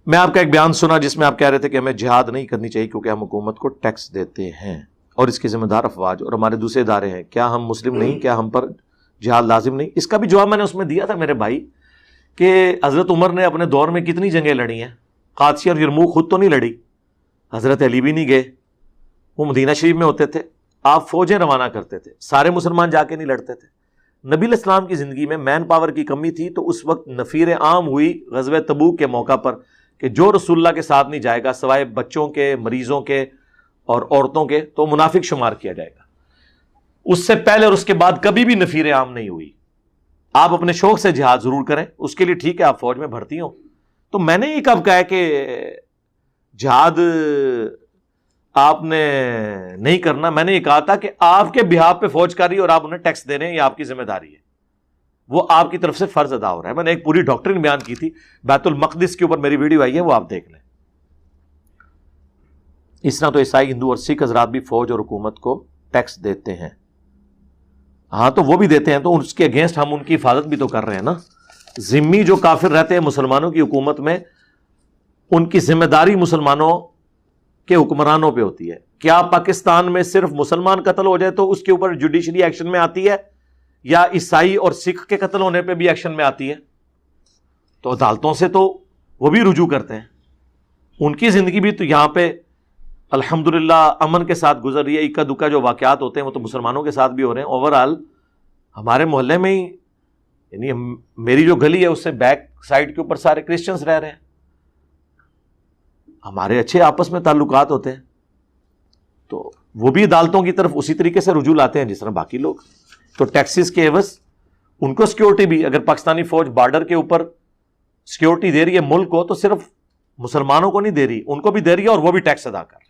میں آپ کا ایک بیان سنا جس میں آپ کہہ رہے تھے کہ ہمیں جہاد نہیں کرنی چاہیے کیونکہ ہم حکومت کو ٹیکس دیتے ہیں اور اس کے ذمہ دار افواج اور ہمارے دوسرے ادارے ہیں، کیا ہم مسلم نہیں؟ کیا ہم پر جہاد لازم نہیں؟ اس کا بھی جواب میں نے اس میں دیا تھا میرے بھائی کہ حضرت عمر نے اپنے دور میں کتنی جنگیں لڑی ہیں، قادسیہ اور یرموک خود تو نہیں لڑی، حضرت علی بھی نہیں گئے، وہ مدینہ شریف میں ہوتے تھے، آپ فوجیں روانہ کرتے تھے، سارے مسلمان جا کے نہیں لڑتے تھے۔ نبی علیہ السلام کی زندگی میں مین پاور کی کمی تھی تو اس وقت نفیر عام ہوئی غزوہ تبوک کے موقع پر کہ جو رسول اللہ کے ساتھ نہیں جائے گا سوائے بچوں کے، مریضوں کے اور عورتوں کے تو منافق شمار کیا جائے گا۔ اس سے پہلے اور اس کے بعد کبھی بھی نفیر عام نہیں ہوئی۔ آپ اپنے شوق سے جہاد ضرور کریں، اس کے لیے ٹھیک ہے آپ فوج میں بھرتی ہوں، تو میں نے یہ کب کہا ہے کہ جہاد آپ نے نہیں کرنا؟ میں نے یہ کہا تھا کہ آپ کے بہاف پہ فوج کر رہی ہے اور آپ انہیں ٹیکس دے رہے ہیں، یہ آپ کی ذمہ داری ہے، وہ آپ کی طرف سے فرض ادا ہو رہا ہے۔ میں نے ایک پوری ڈاکٹرین بیان کی تھی، بیت المقدس کے اوپر میری ویڈیو آئی ہے، وہ آپ دیکھ لیں۔ اس طرح تو عیسائی، ہندو اور سکھ حضرات بھی فوج اور حکومت کو ٹیکس دیتے ہیں۔ ہاں تو وہ بھی دیتے ہیں تو اس کے اگینسٹ ہم ان کی حفاظت بھی تو کر رہے ہیں نا۔ ذمی جو کافر رہتے ہیں مسلمانوں کی حکومت میں، ان کی ذمہ داری مسلمانوں کے حکمرانوں پہ ہوتی ہے۔ کیا پاکستان میں صرف مسلمان قتل ہو جائے تو اس کے اوپر جوڈیشری ایکشن میں آتی ہے، یا عیسائی اور سکھ کے قتل ہونے پہ بھی ایکشن میں آتی ہے؟ تو عدالتوں سے تو وہ بھی رجوع کرتے ہیں، ان کی زندگی بھی تو یہاں پہ الحمدللہ امن کے ساتھ گزر رہی ہے۔ اکا دکا جو واقعات ہوتے ہیں وہ تو مسلمانوں کے ساتھ بھی ہو رہے ہیں۔ اوورآل ہمارے محلے میں ہی، یعنی میری جو گلی ہے اس سے بیک سائڈ کے اوپر سارے کرسچنز رہ رہے ہیں، ہمارے اچھے آپس میں تعلقات ہوتے ہیں، تو وہ بھی عدالتوں کی طرف اسی طریقے سے رجوع لاتے ہیں جس طرح باقی لوگ۔ تو ٹیکسز کے عوض ان کو سیکیورٹی بھی، اگر پاکستانی فوج بارڈر کے اوپر سیکیورٹی دے رہی ہے ملک کو، تو صرف مسلمانوں کو نہیں دے رہی، ان کو بھی دے رہی ہے اور وہ بھی ٹیکس ادا کر رہی ہے۔